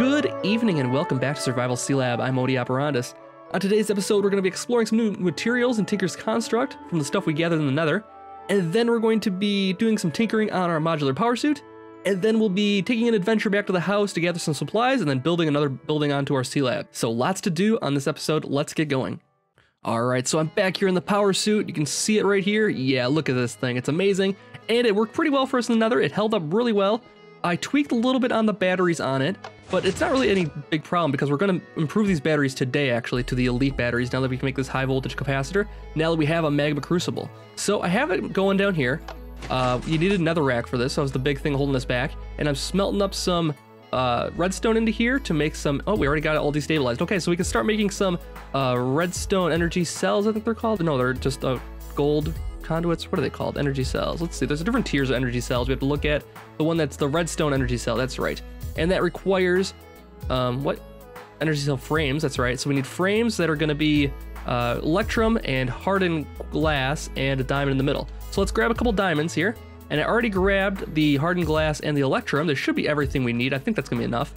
Good evening and welcome back to Survival Sealab. I'm Modus Operandus. On today's episode, we're going to be exploring some new materials in Tinker's Construct from the stuff we gathered in the Nether, and then we're going to be doing some tinkering on our modular power suit, and then we'll be taking an adventure back to the house to gather some supplies, and then building another building onto our Sealab. So lots to do on this episode. Let's get going. Alright, so I'm back here in the power suit. You can see it right here. Yeah, look at this thing. It's amazing, and it worked pretty well for us in the Nether. It held up really well. I tweaked a little bit on the batteries on it, but it's not really any big problem because we're going to improve these batteries today, actually, to the elite batteries now that we can make this high voltage capacitor, now that we have a magma crucible. So I have it going down here. You needed another rack for this, so that was the big thing holding us back. And I'm smelting up some redstone into here to make some... Oh, we already got it all destabilized. Okay, so we can start making some redstone energy cells, I think they're called. No, they're just gold conduits. What are they called? Energy cells. Let's see. There's different tiers of energy cells. We have to look at the one that's the redstone energy cell. That's right. And that requires what? Energy cell frames. That's right. So we need frames that are going to be electrum and hardened glass and a diamond in the middle. So let's grab a couple diamonds here. And I already grabbed the hardened glass and the electrum. There should be everything we need. I think that's going to be enough.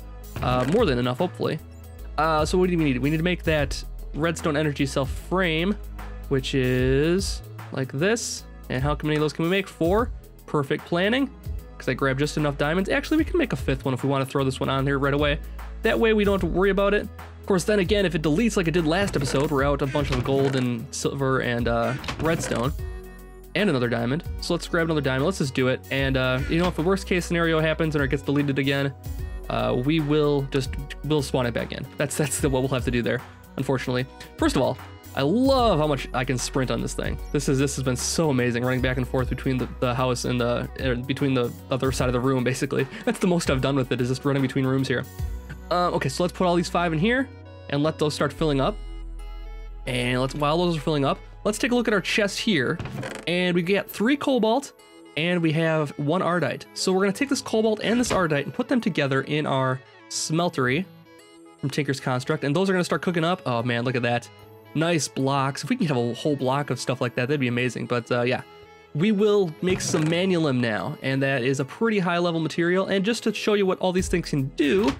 More than enough, hopefully. So what do we need? We need to make that redstone energy cell frame, which is like this. And how many of those can we make? 4. Perfect planning, because I grabbed just enough diamonds. Actually, we can make a 5th one if we want to throw this one on here right away. That way we don't have to worry about it. Of course, then again, if it deletes like it did last episode, we're out a bunch of gold and silver and redstone. And another diamond. So let's grab another diamond. Let's just do it. And you know, if the worst case scenario happens and it gets deleted again, we'll spawn it back in. That's what we'll have to do there, unfortunately. First of all, I love how much I can sprint on this thing. This has been so amazing, running back and forth between the house and between the other side of the room, basically. That's the most I've done with it, is just running between rooms here. Okay, so let's put all these 5 in here and let those start filling up. And while those are filling up, let's take a look at our chest here. And we get 3 cobalt and we have 1 ardite. So we're gonna take this cobalt and this ardite and put them together in our smeltery from Tinker's Construct. And those are gonna start cooking up. Oh man, look at that. Nice blocks. If we can have a whole block of stuff like that, that'd be amazing. But yeah, we will make some Manulim now, and that is a pretty high level material. And just to show you what all these things can do,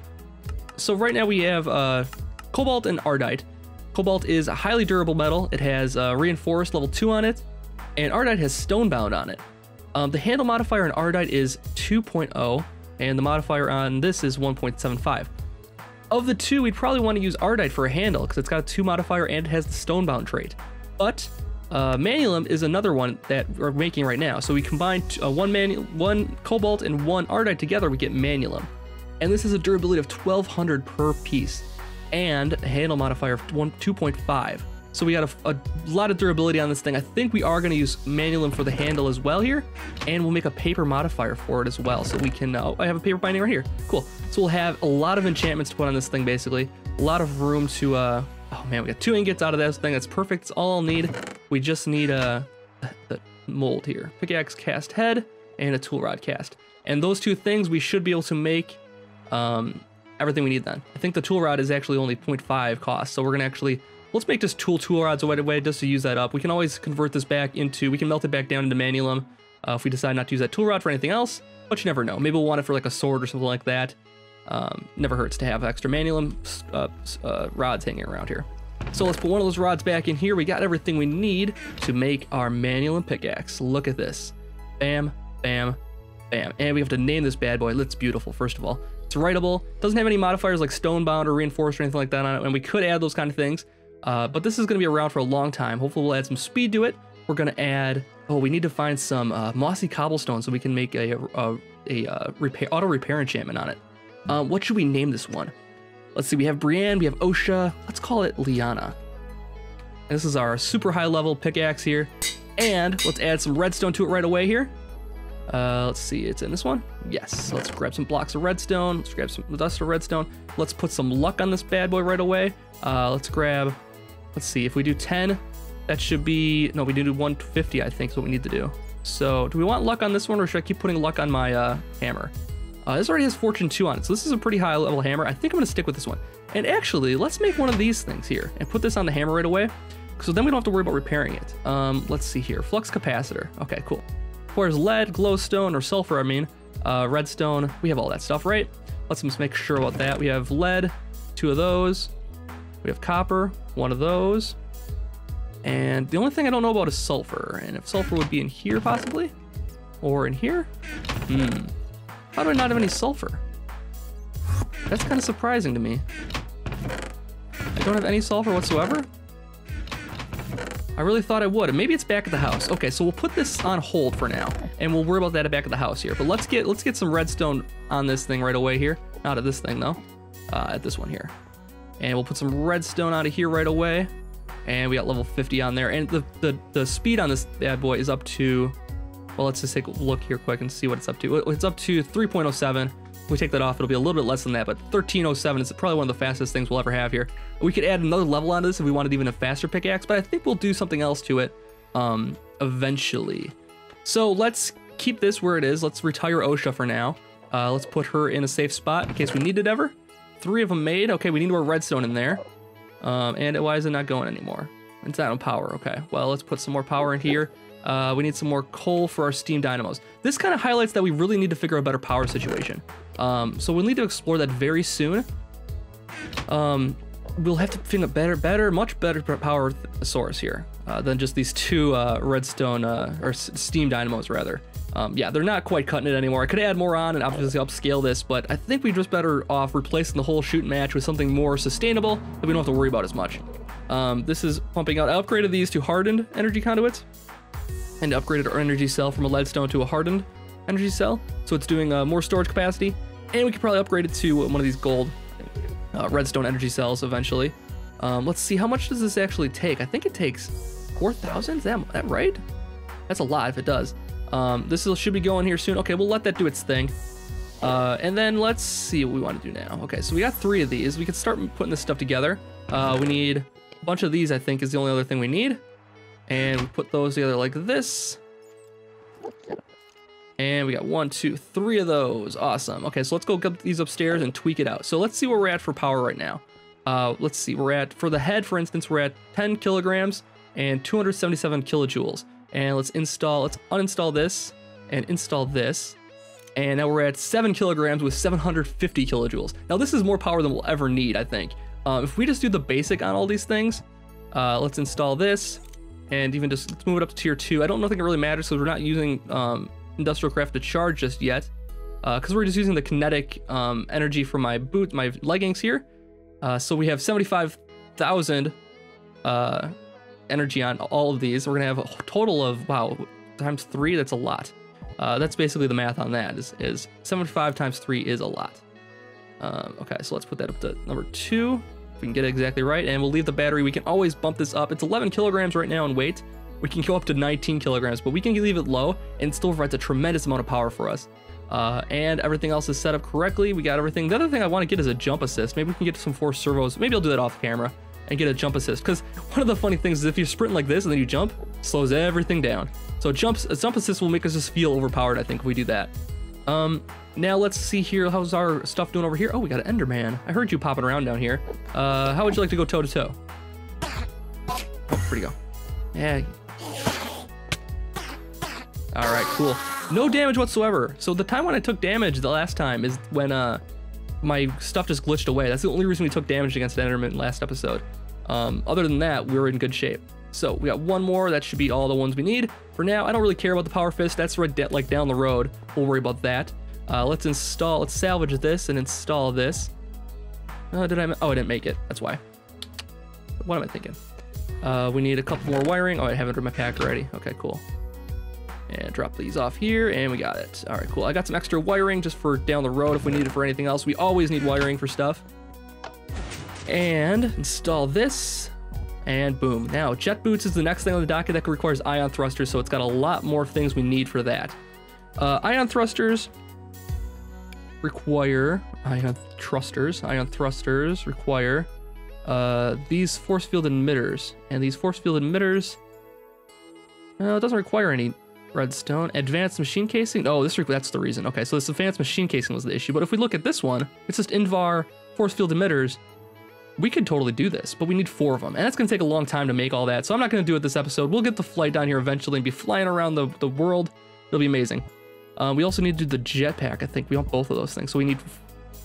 so right now we have cobalt and ardite. Cobalt is a highly durable metal. It has reinforced level 2 on it, and ardite has stonebound on it. The handle modifier on ardite is 2.0, and the modifier on this is 1.75. Of the two, we'd probably want to use ardite for a handle because it's got a 2 modifier and it has the stonebound trait. But Manulim is another one that we're making right now. So we combine 1 cobalt and 1 ardite together, we get Manulim. And this is a durability of 1200 per piece and a handle modifier of 2.5. So we got a lot of durability on this thing. I think we are going to use Manulim for the handle as well here, and we'll make a paper modifier for it as well. So we can, I have a paper binding right here. Cool. So we'll have a lot of enchantments to put on this thing, basically. A lot of room to, oh man, we got 2 ingots out of this thing. That's perfect. That's all I'll need. We just need the mold here. Pickaxe cast head and a tool rod cast. And those 2 things we should be able to make everything we need then. I think the tool rod is actually only 0.5 cost. So we're going to actually... Let's make just tool rods away just to use that up. We can always convert this back into, we can melt it back down into Manulim if we decide not to use that tool rod for anything else, but you never know. Maybe we'll want it for like a sword or something like that. Never hurts to have extra Manulim rods hanging around here. So let's put one of those rods back in here. We got everything we need to make our Manulim pickaxe. Look at this. Bam, bam, bam. And we have to name this bad boy. That's beautiful, first of all. It's writable. Doesn't have any modifiers like stonebound or reinforced or anything like that on it, and we could add those kind of things. But this is going to be around for a long time. Hopefully we'll add some speed to it. We're going to add... Oh, we need to find some mossy cobblestone so we can make a auto repair enchantment on it. What should we name this one? Let's see. We have Brienne. We have Osha. Let's call it Liana. And this is our super high level pickaxe here. And let's add some redstone to it right away here. Let's see. It's in this one. Yes. So let's grab some blocks of redstone. Let's grab some dust of redstone. Let's put some luck on this bad boy right away. Let's grab... Let's see, if we do 10, that should be... No, we do 150, I think, is what we need to do. So, do we want luck on this one, or should I keep putting luck on my hammer? This already has Fortune 2 on it, so this is a pretty high-level hammer. I think I'm going to stick with this one. And actually, let's make one of these things here, and put this on the hammer right away, so then we don't have to worry about repairing it. Let's see here. Flux capacitor. Okay, cool. Requires lead, glowstone, or sulfur, I mean. Redstone. We have all that stuff, right? Let's just make sure about that. We have lead, 2 of those. We have copper, 1 of those. And the only thing I don't know about is sulfur. And if sulfur would be in here possibly? Or in here? How do I not have any sulfur? That's kind of surprising to me. I don't have any sulfur whatsoever? I really thought I would, and maybe it's back at the house. Okay, so we'll put this on hold for now, and we'll worry about that back at the house here. But let's get some redstone on this thing right away here. Not at this thing though, at this one here. And we'll put some redstone out of here right away. And we got level 50 on there, and the speed on this bad boy is up to, well, let's just take a look here quick and see what it's up to. It's up to 3.07. If we take that off, it'll be a little bit less than that, but 1307 is probably one of the fastest things we'll ever have here. We could add another level onto this if we wanted even a faster pickaxe, but I think we'll do something else to it eventually. So let's keep this where it is. Let's retire OSHA for now. Let's put her in a safe spot in case we need it ever. 3 of them made. Okay, we need more redstone in there. And why is it not going anymore? It's not on power. Okay, well, let's put some more power in here. We need some more coal for our steam dynamos. This kind of highlights that we really need to figure out a better power situation. So we'll need to explore that very soon. We'll have to find a much better power source here than just these 2 redstone or steam dynamos rather. Yeah, they're not quite cutting it anymore. I could add more on and obviously upscale this, but I think we're just better off replacing the whole shoot match with something more sustainable that we don't have to worry about as much. This is pumping out. I upgraded these to hardened energy conduits and upgraded our energy cell from a leadstone to a hardened energy cell. So it's doing more storage capacity, and we could probably upgrade it to one of these gold redstone energy cells eventually. Let's see, how much does this actually take? I think it takes 4,000, is that right? That's a lot if it does. This should be going here soon. Okay, we'll let that do its thing. And then let's see what we want to do now. Okay, so we got 3 of these. We can start putting this stuff together. We need a bunch of these, I think, is the only other thing we need. And we put those together like this. And we got 1, 2, 3 of those. Awesome. Okay, so let's go get these upstairs and tweak it out. So let's see where we're at for power right now. Let's see, we're at, for the head, for instance, we're at 10 kilograms and 277 kilojoules. And let's uninstall this and install this. And now we're at 7 kilograms with 750 kilojoules. Now this is more power than we'll ever need, I think. If we just do the basic on all these things, let's install this and even just let's move it up to tier 2. I don't think it really matters because we're not using industrial craft to charge just yet. Because we're just using the kinetic energy from my leggings here. So we have 75,000 energy on all of these. We're gonna have a total of, wow, times 3, that's a lot. That's basically the math on that, is 75 times 3 is a lot. Okay, so let's put that up to number 2, if we can get it exactly right, and we'll leave the battery. We can always bump this up. It's 11 kilograms right now in weight. We can go up to 19 kilograms, but we can leave it low and it still provides a tremendous amount of power for us. And everything else is set up correctly. We got everything. The other thing I want to get is a jump assist. Maybe we can get some force servos. Maybe I'll do that off camera and get a jump assist, because one of the funny things is if you're sprinting like this and then you jump, it slows everything down. So a jump assist will make us just feel overpowered, I think, if we do that. Now let's see here, how's our stuff doing over here? Oh, we got an Enderman. I heard you popping around down here. How would you like to go toe to toe? Oh, where'd he go? Yeah. All right, cool. No damage whatsoever. So the time when I took damage the last time is when my stuff just glitched away. That's the only reason we took damage against Enderman last episode. Other than that, we were in good shape. So we got 1 more. That should be all the ones we need. For now, I don't really care about the power fist. That's right, like down the road. We'll worry about that. Let's salvage this and install this. Oh, I didn't make it. That's why. What am I thinking? We need a couple more wiring. Oh, I have it in my pack already. Okay, cool. And drop these off here, and we got it. All right, cool. I got some extra wiring just for down the road if we need it for anything else. We always need wiring for stuff. And install this, and boom. Now, jet boots is the next thing on the docket that requires ion thrusters, so it's got a lot more things we need for that. Ion thrusters require these force field emitters, and these force field emitters, it doesn't require any redstone. Advanced machine casing. Oh, that's the reason. Okay, so this advanced machine casing was the issue. But if we look at this one, it's just Invar force field emitters. We could totally do this, but we need 4 of them, and that's going to take a long time to make all that. So I'm not going to do it this episode. We'll get the flight down here eventually and be flying around the world. It'll be amazing. We also need to do the jetpack. I think we want both of those things. So we need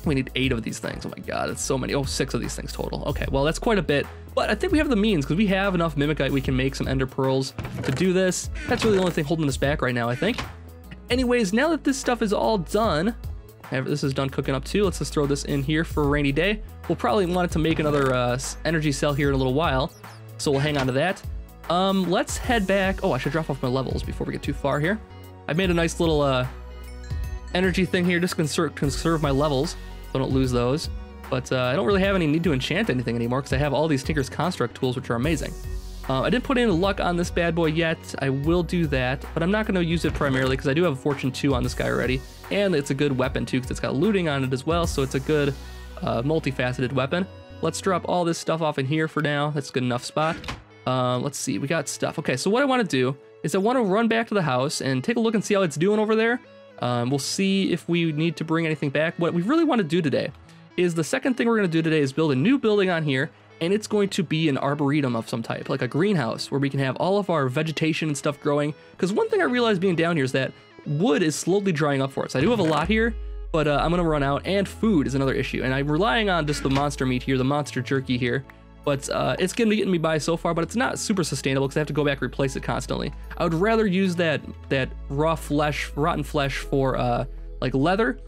We need 8 of these things. Oh my god, it's so many. Oh, 6 of these things total. Okay, well, that's quite a bit. But I think we have the means, because we have enough Mimikite. We can make some Ender Pearls to do this. That's really the only thing holding us back right now, I think. Anyways, now that this stuff is all done, this is done cooking up too. Let's just throw this in here for a rainy day. We'll probably want it to make another energy cell here in a little while, so we'll hang on to that. Let's head back. Oh, I should drop off my levels before we get too far here. I made a nice little energy thing here, just conserve my levels so I don't lose those. But I don't really have any need to enchant anything anymore because I have all these Tinker's Construct tools, which are amazing. I didn't put in luck on this bad boy yet. I will do that, but I'm not going to use it primarily because I do have a Fortune 2 on this guy already. And it's a good weapon too because it's got looting on it as well, so it's a good multifaceted weapon. Let's drop all this stuff off in here for now. That's a good enough spot. Let's see, we got stuff. Okay, so what I want to do is I want to run back to the house and take a look and see how it's doing over there. We'll see if we need to bring anything back. What we really want to do today is the second thing we're going to do today is build a new building on here, and it's going to be an arboretum of some type, like a greenhouse, where we can have all of our vegetation and stuff growing. Because one thing I realized being down here is that wood is slowly drying up for us. I do have a lot here, but I'm going to run out, and food is another issue. And I'm relying on just the monster meat here, the monster jerky here. But it's going to be getting me by so far, but it's not super sustainable because I have to go back and replace it constantly. I would rather use that raw flesh, rotten flesh for like leather,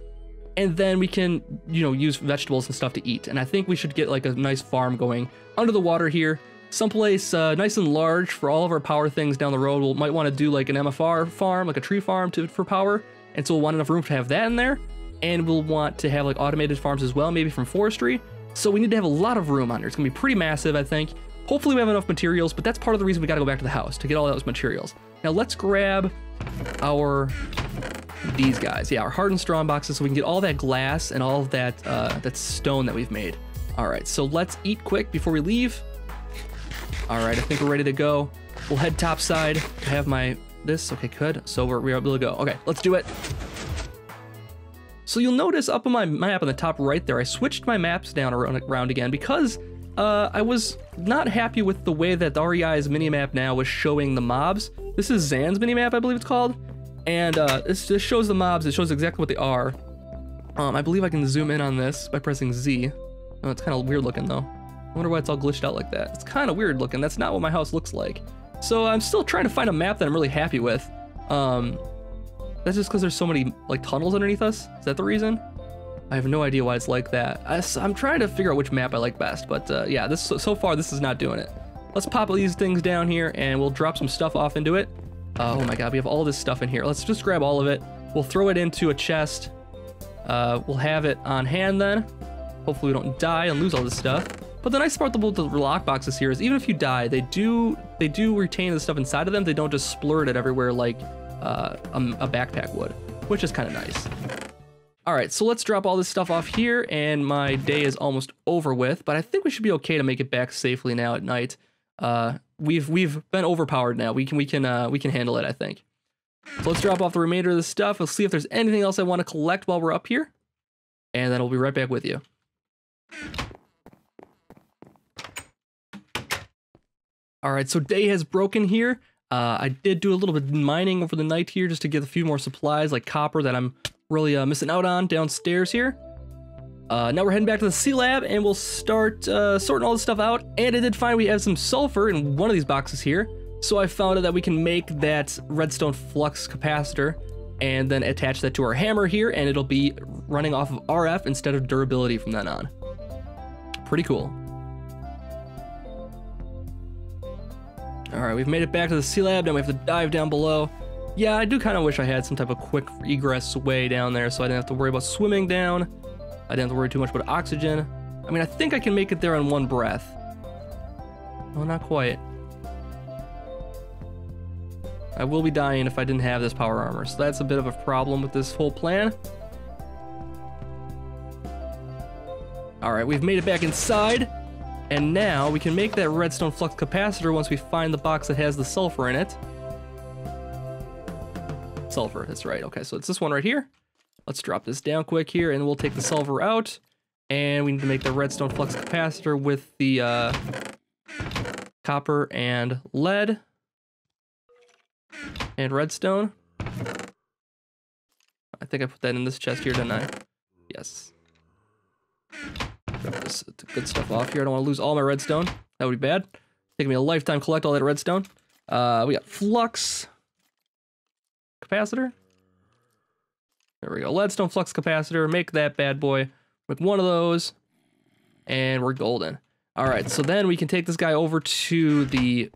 and then we can, you know, use vegetables and stuff to eat. And I think we should get like a nice farm going under the water here, someplace nice and large for all of our power things down the road. We might want to do like an MFR farm, like a tree farm for power, and so we'll want enough room to have that in there, and we'll want to have like automated farms as well, maybe from forestry. So we need to have a lot of room on here. It's gonna be pretty massive, I think. Hopefully we have enough materials, but that's part of the reason we gotta go back to the house to get all those materials. Now let's grab these guys. Yeah, our hardened strong boxes so we can get all that glass and all of that, that stone that we've made. All right, so let's eat quick before we leave. All right, I think we're ready to go. We'll head topside. I have this, okay, good. So we're able to go. Okay, let's do it. So you'll notice up on my map on the top right there, I switched my maps down around again because I was not happy with the way that the REI's minimap now was showing the mobs. This is Zan's minimap, I believe it's called. And this shows the mobs, it shows exactly what they are. I believe I can zoom in on this by pressing Z. Oh, it's kind of weird looking though. I wonder why it's all glitched out like that. It's kind of weird looking, that's not what my house looks like. So I'm still trying to find a map that I'm really happy with. That's just because there's so many like tunnels underneath us. Is that the reason? I have no idea why it's like that. I'm trying to figure out which map I like best, but yeah, so far this is not doing it. Let's pop these things down here and we'll drop some stuff off into it. Oh my god, we have all this stuff in here. Let's just grab all of it. We'll throw it into a chest. We'll have it on hand then. Hopefully we don't die and lose all this stuff. But the nice part about the lock boxes here is even if you die, they do retain the stuff inside of them. They don't just splurt it everywhere like a backpack would, which is kind of nice. All right, so let's drop all this stuff off here, and my day is almost over with, but I think we should be okay to make it back safely now at night. We've been overpowered now. We can handle it, I think. So let's drop off the remainder of the stuff. We'll see if there's anything else I want to collect while we're up here, and then we'll be right back with you. All right, so day has broken here. I did do a little bit of mining over the night here just to get a few more supplies like copper that I'm really missing out on downstairs here. Now we're heading back to the Sealab and we'll start sorting all this stuff out. And I did find we have some sulfur in one of these boxes here. So I found out that we can make that redstone flux capacitor and then attach that to our hammer here, and it'll be running off of RF instead of durability from then on. Pretty cool. All right, we've made it back to the Sealab. Now we have to dive down below. Yeah, I do kind of wish I had some type of quick egress way down there so I didn't have to worry about swimming down. I didn't have to worry too much about oxygen. I mean, I think I can make it there on one breath. Well, not quite. I will be dying if I didn't have this power armor, so that's a bit of a problem with this whole plan. All right, we've made it back inside. And now we can make that redstone flux capacitor once we find the box that has the sulfur in it. Sulfur, that's right. Okay, so it's this one right here. Let's drop this down quick here and we'll take the sulfur out. And we need to make the redstone flux capacitor with the copper and lead. And redstone. I think I put that in this chest here, didn't I? Yes. Drop this good stuff off here. I don't want to lose all my redstone. That would be bad. Taking me a lifetime to collect all that redstone. We got flux capacitor. There we go. Leadstone flux capacitor. Make that bad boy with one of those. And we're golden. All right, so then we can take this guy over to the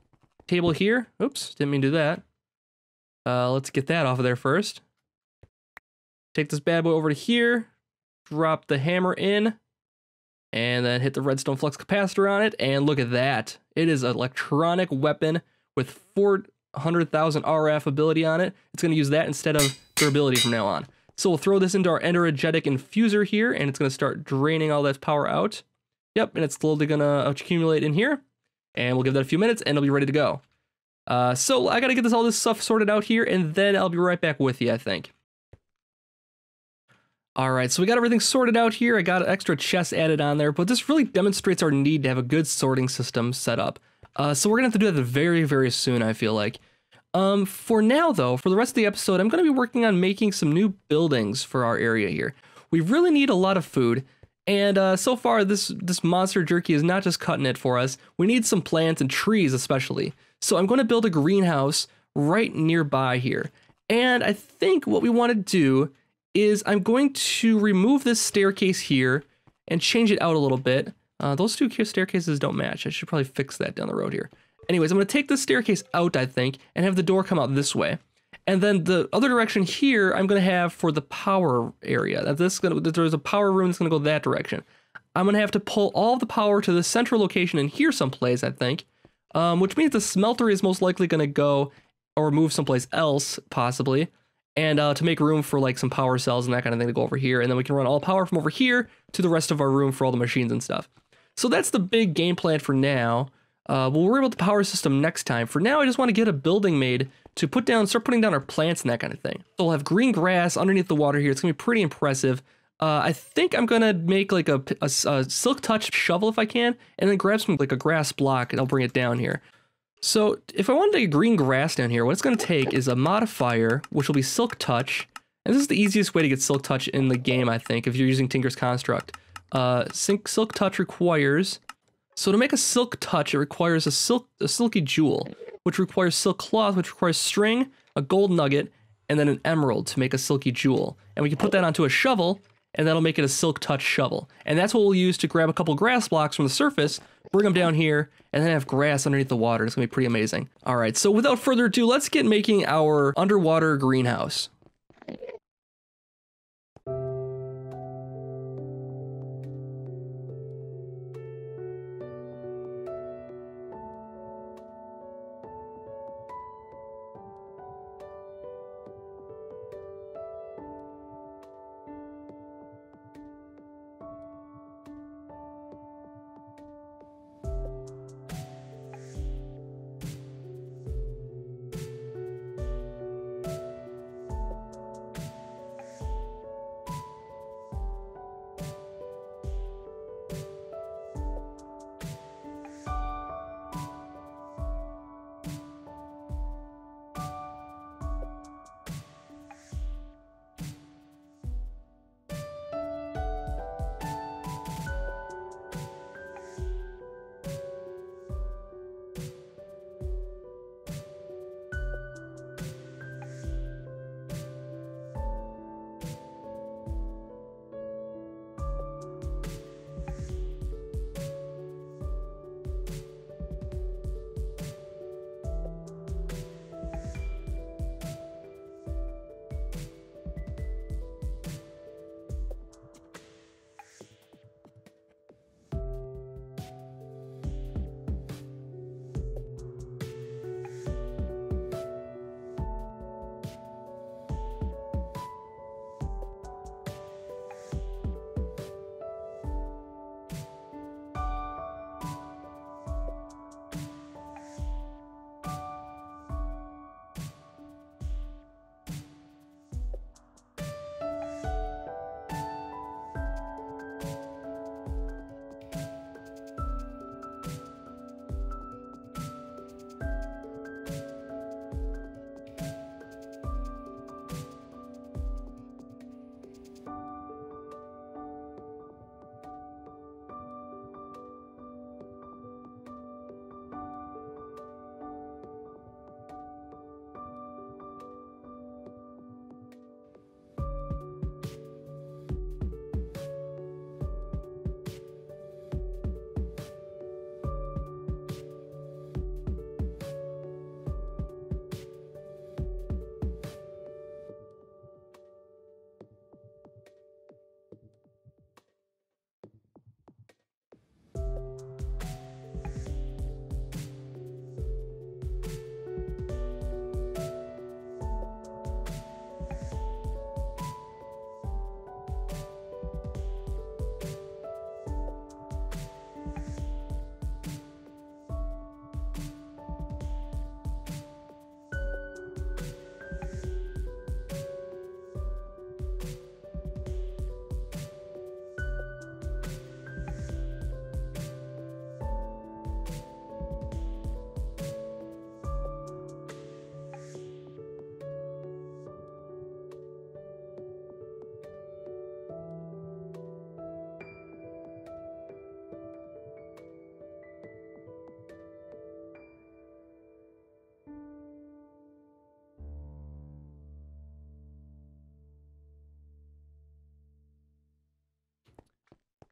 table here. Oops, didn't mean to do that. Let's get that off of there first. Take this bad boy over to here. Drop the hammer in. And then hit the redstone flux capacitor on it. And look at that. It is an electronic weapon with 400,000 RF ability on it. It's going to use that instead of durability from now on. So we'll throw this into our energetic infuser here. And it's going to start draining all that power out. Yep, and it's slowly going to accumulate in here. And we'll give that a few minutes and it'll be ready to go. So I got to get all this stuff sorted out here. And then I'll be right back with you, I think. All right, so we got everything sorted out here. I got an extra chest added on there, but this really demonstrates our need to have a good sorting system set up. So we're gonna have to do that very, very soon, I feel like. For now, though, for the rest of the episode, I'm gonna be working on making some new buildings for our area here. We really need a lot of food, and so far, this monster jerky is not just cutting it for us. We need some plants and trees, especially. So I'm gonna build a greenhouse right nearby here. And I think what we wanna do is I'm going to remove this staircase here and change it out a little bit. Those two staircases don't match. I should probably fix that down the road here. Anyways, I'm going to take this staircase out, I think, and have the door come out this way. And then the other direction here, I'm going to have for the power area. There's a power room that's going to go that direction. I'm going to have to pull all the power to the central location in here someplace, I think, which means the smelter is most likely going to go or move someplace else, possibly. And to make room for like some power cells and that kind of thing to go over here. And then we can run all power from over here to the rest of our room for all the machines and stuff. So that's the big game plan for now. We'll worry about the power system next time. For now, I just want to get a building made to start putting down our plants and that kind of thing. So we'll have green grass underneath the water here. It's going to be pretty impressive. I think I'm going to make like a silk touch shovel if I can, and then grab some like a grass block and I'll bring it down here. So if I want to get green grass down here, what it's going to take is a modifier, which will be Silk Touch. And this is the easiest way to get Silk Touch in the game, I think, if you're using Tinker's Construct. Silk Touch requires... So to make a Silk Touch, it requires a Silky Jewel, which requires Silk Cloth, which requires string, a gold nugget, and then an emerald to make a Silky Jewel. And we can put that onto a shovel, and that'll make it a Silk Touch shovel. And that's what we'll use to grab a couple grass blocks from the surface, bring them down here, and then have grass underneath the water. It's gonna be pretty amazing. All right, so without further ado, let's get making our underwater greenhouse.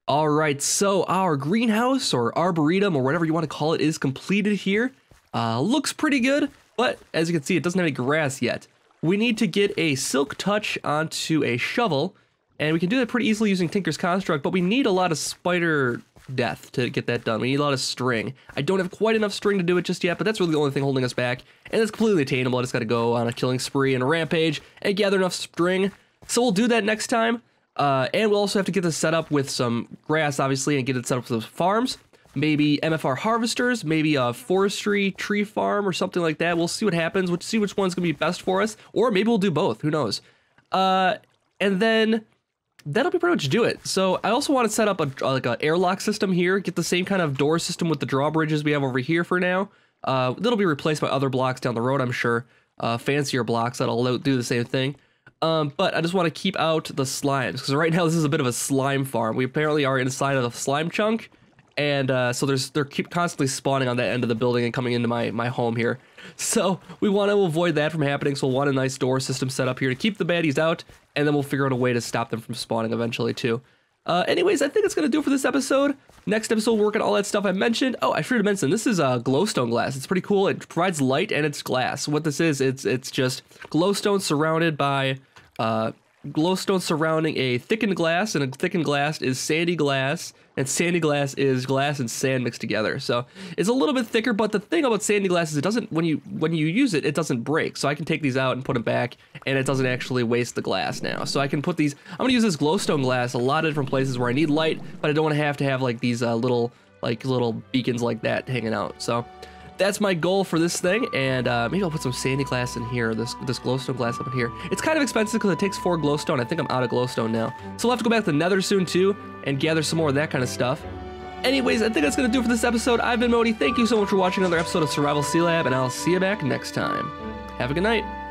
All right, so our greenhouse or arboretum or whatever you want to call it is completed here. Looks pretty good, but as you can see, it doesn't have any grass yet. We need to get a silk touch onto a shovel, and we can do that pretty easily using Tinker's Construct, but we need a lot of spider death to get that done. We need a lot of string. I don't have quite enough string to do it just yet, but that's really the only thing holding us back, and it's completely attainable. I just got to go on a killing spree and a rampage and gather enough string, so we'll do that next time. And we'll also have to get this set up with some grass, obviously, and get it set up with farms. Maybe MFR harvesters, maybe a forestry tree farm or something like that. We'll see what happens. We'll see which one's going to be best for us. Or maybe we'll do both. Who knows? And then that'll be pretty much do it. So I also want to set up like an airlock system here. Get the same kind of door system with the drawbridges we have over here for now. That'll be replaced by other blocks down the road, I'm sure. Fancier blocks that'll do the same thing. But I just want to keep out the slimes, because right now this is a bit of a slime farm. We apparently are inside of a slime chunk, and so they're keep constantly spawning on that end of the building and coming into my home here. So we want to avoid that from happening, so we'll want a nice door system set up here to keep the baddies out, and then we'll figure out a way to stop them from spawning eventually too. Anyways, I think it's going to do it for this episode. Next episode, we'll work on all that stuff I mentioned. Oh, I forgot to mention, this is glowstone glass. It's pretty cool. It provides light and it's glass. What this is, it's just glowstone surrounded by glowstone surrounding a thickened glass, and a thickened glass is sandy glass, and sandy glass is glass and sand mixed together. So it's a little bit thicker, but the thing about sandy glass is it doesn't, when you use it, it doesn't break. So I can take these out and put them back, and it doesn't actually waste the glass now. So I can put these, I'm gonna use this glowstone glass a lot of different places where I need light, but I don't want to have like these little beacons like that hanging out. So that's my goal for this thing, and maybe I'll put some sandy glass in here, this glowstone glass up in here. It's kind of expensive because it takes 4 glowstone. I think I'm out of glowstone now. So we'll have to go back to the nether soon too, and gather some more of that kind of stuff. Anyways, I think that's going to do it for this episode. I've been Modi. Thank you so much for watching another episode of Survival Sealab, and I'll see you back next time. Have a good night.